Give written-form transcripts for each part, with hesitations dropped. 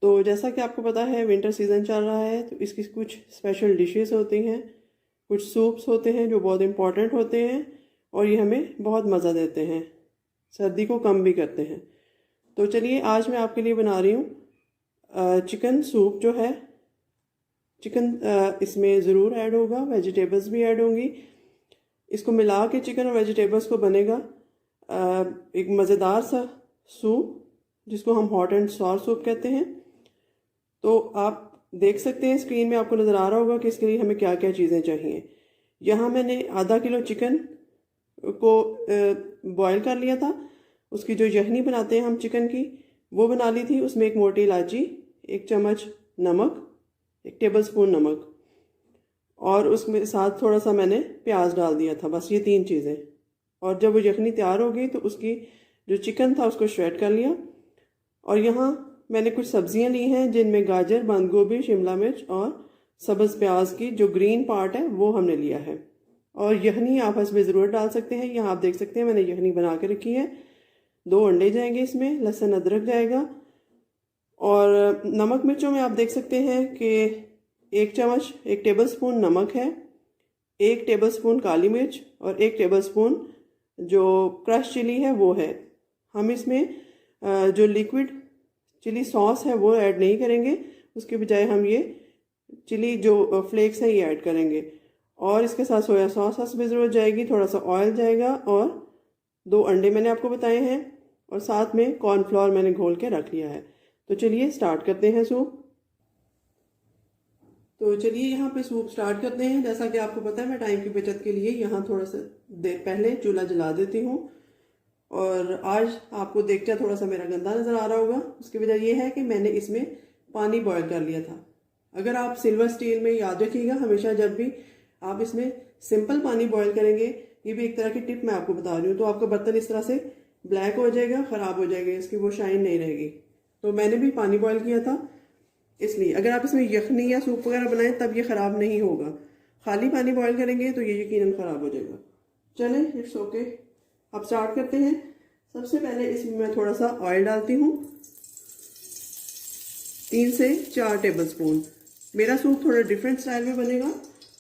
तो जैसा कि आपको पता है विंटर सीज़न चल रहा है, तो इसकी कुछ स्पेशल डिशेस होती हैं, कुछ सूप्स होते हैं जो बहुत इम्पॉर्टेंट होते हैं और ये हमें बहुत मज़ा देते हैं, सर्दी को कम भी करते हैं। तो चलिए आज मैं आपके लिए बना रही हूँ चिकन सूप जो है। चिकन इसमें ज़रूर ऐड होगा, वेजिटेबल्स भी ऐड होंगी। इसको मिला के चिकन और वेजिटेबल्स को बनेगा एक मज़ेदार सा सूप जिसको हम हॉट एंड सॉर सूप कहते हैं। तो आप देख सकते हैं स्क्रीन में आपको नज़र आ रहा होगा कि इसके लिए हमें क्या क्या चीज़ें चाहिए। यहाँ मैंने आधा किलो चिकन को बॉयल कर लिया था। उसकी जो यखनी बनाते हैं हम चिकन की, वो बना ली थी। उसमें एक मोटी इलायची, एक चम्मच नमक, एक टेबलस्पून नमक और उसमें साथ थोड़ा सा मैंने प्याज डाल दिया था। बस ये 3 चीज़ें। और जब वो यखनी तैयार हो गई तो उसकी जो चिकन था उसको श्रेड कर लिया। और यहाँ मैंने कुछ सब्जियां ली हैं जिनमें गाजर, बंद गोभी, शिमला मिर्च और सब्ज़ प्याज की जो ग्रीन पार्ट है वो हमने लिया है। और यखनी आप इसमें ज़रूर डाल सकते हैं। यहाँ आप देख सकते हैं मैंने यखनी बना के रखी है। 2 अंडे जाएंगे इसमें, लहसुन अदरक जाएगा। और नमक मिर्चों में आप देख सकते हैं कि 1 चम्मच, 1 टेबलस्पून नमक है, 1 टेबलस्पून काली मिर्च और 1 टेबलस्पून जो क्रश चिली है वो है। हम इसमें जो लिक्विड चिली सॉस है वो ऐड नहीं करेंगे, उसके बजाय हम ये चिली जो फ्लेक्स हैं ये ऐड करेंगे। और इसके साथ सोया सॉस भी ज़रूरत जाएगी, थोड़ा सा ऑयल जाएगा और 2 अंडे मैंने आपको बताए हैं और साथ में कॉर्नफ्लोर मैंने घोल के रख लिया है। तो चलिए स्टार्ट करते हैं सूप। तो चलिए यहाँ पे सूप स्टार्ट करते हैं। जैसा कि आपको पता है मैं टाइम की बचत के लिए यहाँ थोड़ा सा देर पहले चूल्हा जला देती हूँ। और आज आपको देखकर थोड़ा सा मेरा गंदा नज़र आ रहा होगा, उसकी वजह यह है कि मैंने इसमें पानी बॉयल कर लिया था। अगर आप सिल्वर स्टील में, याद रखिएगा हमेशा जब भी आप इसमें सिंपल पानी बॉयल करेंगे, ये भी एक तरह की टिप मैं आपको बता रही हूँ, तो आपका बर्तन इस तरह से ब्लैक हो जाएगा, ख़राब हो जाएगा, इसकी वो शाइन नहीं रहेगी। तो मैंने भी पानी बॉयल किया था, इसलिए अगर आप इसमें यखनी या सूप वगैरह बनाएं तब ये ख़राब नहीं होगा। खाली पानी बॉयल करेंगे तो ये यकीनन ख़राब हो जाएगा। चलें, इट्स ओके। अब स्टार्ट करते हैं। सबसे पहले इसमें मैं थोड़ा सा ऑयल डालती हूँ, 3 से 4 टेबलस्पून। मेरा सूप थोड़ा डिफरेंट स्टाइल में बनेगा,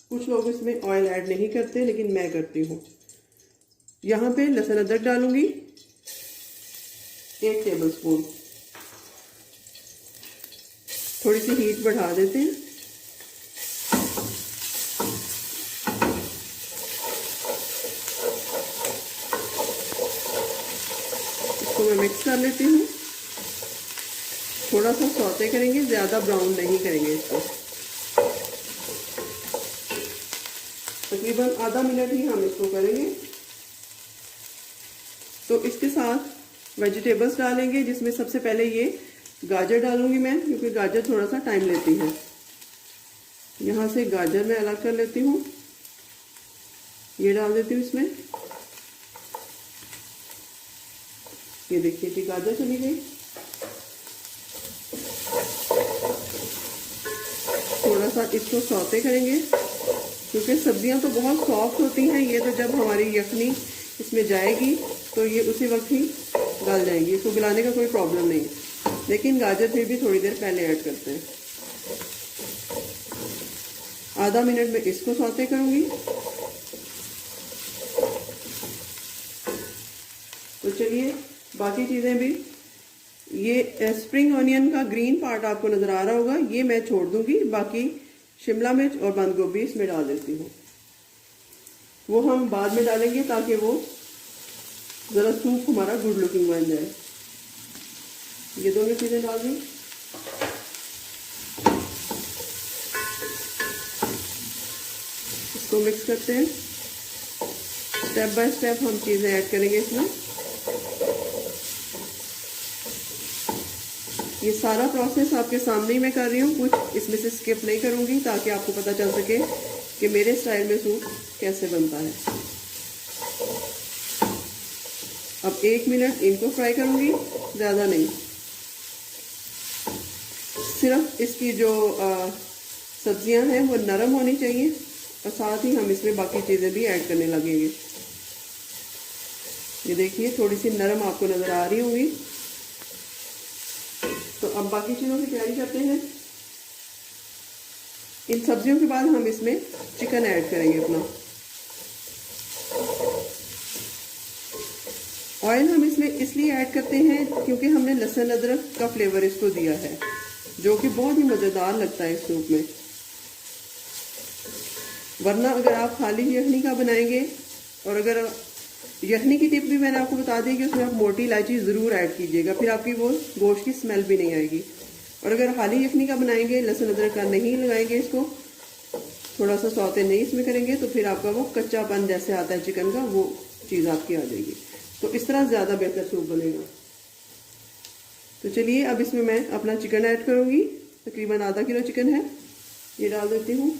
कुछ लोग इसमें ऑयल ऐड नहीं करते लेकिन मैं करती हूँ। यहाँ पे लहसुन अदरक डालूंगी 1 टेबलस्पून। थोड़ी सी हीट बढ़ा देते हैं। इसको मैं मिक्स कर लेती हूँ। थोड़ा सा सौते करेंगे, ज़्यादा ब्राउन नहीं करेंगे इसको। तकरीबन आधा मिनट ही हम इसको करेंगे। तो इसके साथ वेजिटेबल्स डालेंगे, जिसमें सबसे पहले ये गाजर डालूंगी मैं, क्योंकि गाजर थोड़ा सा टाइम लेती है। यहाँ से गाजर मैं अलग कर लेती हूँ, ये डाल देती हूँ इसमें। ये देखिए कि गाजर चली गई। थोड़ा सा इसको सौते करेंगे, क्योंकि सब्जियां तो बहुत सॉफ्ट होती हैं। ये तो जब हमारी यखनी इसमें जाएगी तो ये उसी वक्त ही गल जाएंगी, इसको गलाने का कोई प्रॉब्लम नहीं है। लेकिन गाजर फिर भी थोड़ी देर पहले ऐड करते हैं। आधा मिनट में इसको सौते करूंगी। तो चलिए बाकी चीज़ें भी, ये स्प्रिंग ऑनियन का ग्रीन पार्ट आपको नज़र आ रहा होगा, ये मैं छोड़ दूंगी। बाकी शिमला मिर्च और बंद गोभी इसमें डाल देती हूँ, वो हम बाद में डालेंगे ताकि वो ज़रा सूप हमारा गुड लुकिंग बन जाए। ये दोनों चीज़ें डाल दी। इसको मिक्स करते हैं। स्टेप बाय स्टेप हम चीज़ें ऐड करेंगे इसमें। ये सारा प्रोसेस आपके सामने ही मैं कर रही हूँ, कुछ इसमें से स्किप नहीं करूँगी, ताकि आपको पता चल सके कि मेरे स्टाइल में सूप कैसे बनता है। अब 1 मिनट इनको फ्राई करूँगी, ज़्यादा नहीं। सिर्फ इसकी जो सब्जियां हैं वो नरम होनी चाहिए और साथ ही हम इसमें बाकी चीज़ें भी ऐड करने लगेंगे। ये देखिए थोड़ी सी नरम आपको नज़र आ रही होंगी। तो अब बाकी चीज़ों की तैयारी करते हैं। इन सब्जियों के बाद हम इसमें चिकन ऐड करेंगे अपना। ऑयल हम इसमें इसलिए ऐड करते हैं क्योंकि हमने लहसुन अदरक का फ्लेवर इसको दिया है, जो कि बहुत ही मज़ेदार लगता है इस सूप में। वरना अगर आप खाली यखनी का बनाएंगे, और अगर यखनी की टिप भी मैंने आपको बता दी कि उसमें आप मोटी इलायची ज़रूर ऐड कीजिएगा, फिर आपकी वो गोश्त की स्मेल भी नहीं आएगी। और अगर खाली यखनी का बनाएंगे, लहसुन अदरक का नहीं लगाएंगे, इसको थोड़ा सा सौते नहीं इसमें करेंगे, तो फिर आपका वो कच्चापन जैसे आता है चिकन का, वो चीज़ आपकी आ जाएगी। तो इस तरह ज़्यादा बेहतर सूप बनेगा। तो चलिए अब इसमें मैं अपना चिकन ऐड करूँगी। तकरीबन आधा किलो चिकन है, ये डाल देती हूँ।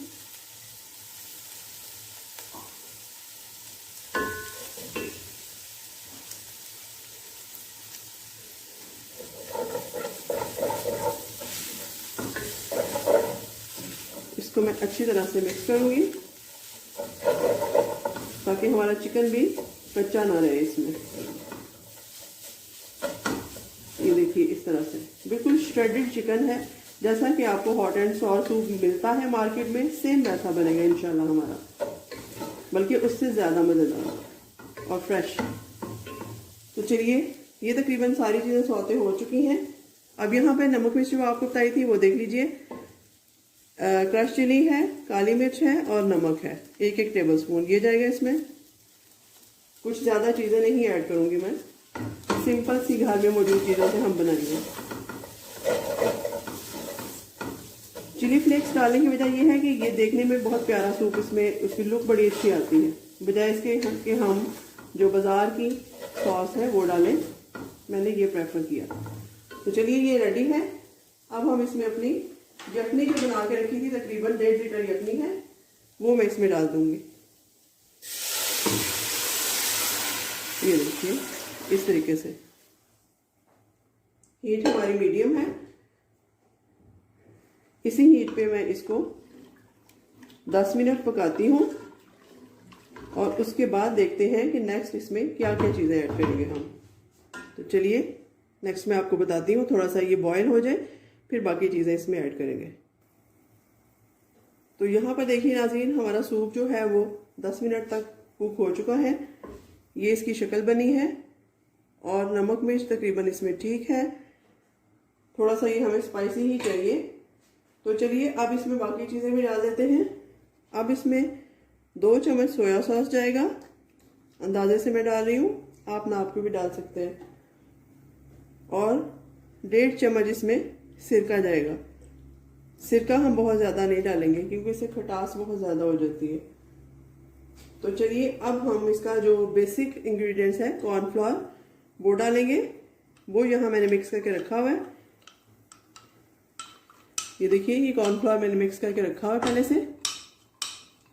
इसको मैं अच्छी तरह से मिक्स करूँगी ताकि हमारा चिकन भी कच्चा ना रहे इसमें। ये देखिए इस तरह से बिल्कुल श्रेडेड चिकन है, जैसा कि आपको हॉट एंड सॉर सूप मिलता है मार्केट में, सेम वैसा बनेगा इंशाल्लाह हमारा, बल्कि उससे ज़्यादा मज़ेदार और फ्रेश। तो चलिए ये तकरीबन सारी चीज़ें सौते हो चुकी हैं। अब यहाँ पे नमक मिर्च जो आपको बताई थी वो देख लीजिए। क्रश चिली है, काली मिर्च है और नमक है, 1-1 टेबल स्पून ये जाएगा इसमें। कुछ ज़्यादा चीज़ें नहीं ऐड करूँगी मैं, सिंपल सी घर में मौजूद चीज़ों से हम बनाएंगे। चिली फ्लेक्स डालने की वजह यह है कि ये देखने में बहुत प्यारा सूप, इसमें उसकी लुक बड़ी अच्छी आती है, बजाय इसके कि हम जो बाज़ार की सॉस है वो डालें। मैंने ये प्रेफर किया। तो चलिए ये रेडी है। अब हम इसमें अपनी यखनी जो बना के रखी थी, तकरीबन 1.5 लीटर यखनी है, वो मैं इसमें डाल दूंगी। ये देखिए इस तरीके से। हीट हमारी मीडियम है, इसी हीट पे मैं इसको 10 मिनट पकाती हूँ और उसके बाद देखते हैं कि नेक्स्ट इसमें क्या क्या चीज़ें ऐड करेंगे हम। तो चलिए नेक्स्ट मैं आपको बताती हूँ। थोड़ा सा ये बॉयल हो जाए फिर बाकी चीज़ें इसमें ऐड करेंगे। तो यहाँ पर देखिए नाज़रीन, हमारा सूप जो है वो 10 मिनट तक कुक हो चुका है। ये इसकी शक्ल बनी है और नमक मिर्च तकरीबन इसमें ठीक है। थोड़ा सा ये हमें स्पाइसी ही चाहिए। तो चलिए अब इसमें बाकी चीज़ें भी डाल देते हैं। अब इसमें 2 चम्मच सोया सॉस जाएगा, अंदाजे से मैं डाल रही हूँ, आप नाप के भी डाल सकते हैं। और 1.5 चम्मच इसमें सिरका जाएगा। सिरका हम बहुत ज़्यादा नहीं डालेंगे क्योंकि इससे खटास बहुत ज़्यादा हो जाती है। तो चलिए अब हम इसका जो बेसिक इंग्रेडिएंट्स है, कॉर्नफ्लोर, वो डालेंगे। वो यहाँ मैंने मिक्स करके रखा हुआ है। ये देखिए ये कॉर्नफ्लोर मैंने मिक्स करके रखा हुआ है पहले से।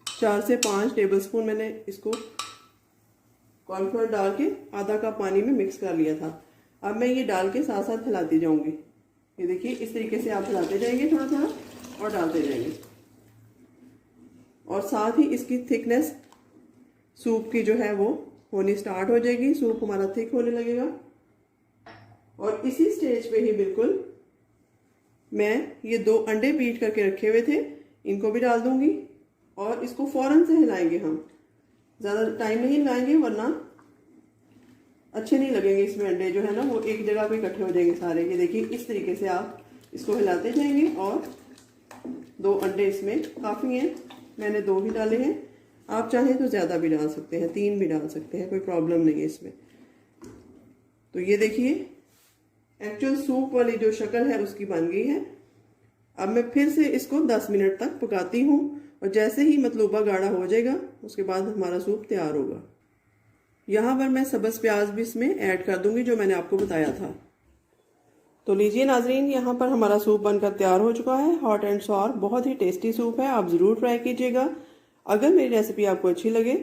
4 से 5 टेबल स्पून मैंने इसको कॉर्नफ्लोर डाल के आधा कप पानी में मिक्स कर लिया था। अब मैं ये डाल के साथ साथ हिलाती जाऊंगी। ये देखिए इस तरीके से आप हिलाते जाएंगे थोड़ा थोड़ा और डालते जाएंगे। और साथ ही इसकी थिकनेस सूप की जो है वो होनी स्टार्ट हो जाएगी। सूप हमारा थिक होने लगेगा और इसी स्टेज पे ही बिल्कुल मैं ये 2 अंडे बीट करके रखे हुए थे, इनको भी डाल दूंगी और इसको फौरन से हिलाएंगे। हम ज़्यादा टाइम नहीं हिलाएंगे वरना अच्छे नहीं लगेंगे। इसमें अंडे जो है ना वो एक जगह पे इकट्ठे हो जाएंगे सारे। ये देखिए इस तरीके से आप इसको हिलाते जाएंगे। और 2 अंडे इसमें काफ़ी हैं, मैंने 2 ही डाले हैं। आप चाहें तो ज़्यादा भी डाल सकते हैं, 3 भी डाल सकते हैं, कोई प्रॉब्लम नहीं है इसमें। तो ये देखिए एक्चुअल सूप वाली जो शक्ल है उसकी बन गई है। अब मैं फिर से इसको 10 मिनट तक पकाती हूँ और जैसे ही मतलूबा गाढ़ा हो जाएगा उसके बाद हमारा सूप तैयार होगा। यहाँ पर मैं सब्ज़ प्याज भी इसमें ऐड कर दूंगी जो मैंने आपको बताया था। तो लीजिए नाजरीन, यहाँ पर हमारा सूप बनकर तैयार हो चुका है। हॉट एंड सॉर बहुत ही टेस्टी सूप है, आप ज़रूर ट्राई कीजिएगा। अगर मेरी रेसिपी आपको अच्छी लगे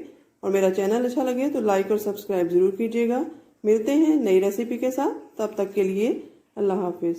और मेरा चैनल अच्छा लगे तो लाइक और सब्सक्राइब ज़रूर कीजिएगा। मिलते हैं नई रेसिपी के साथ, तब तक के लिए अल्लाह हाफिज़।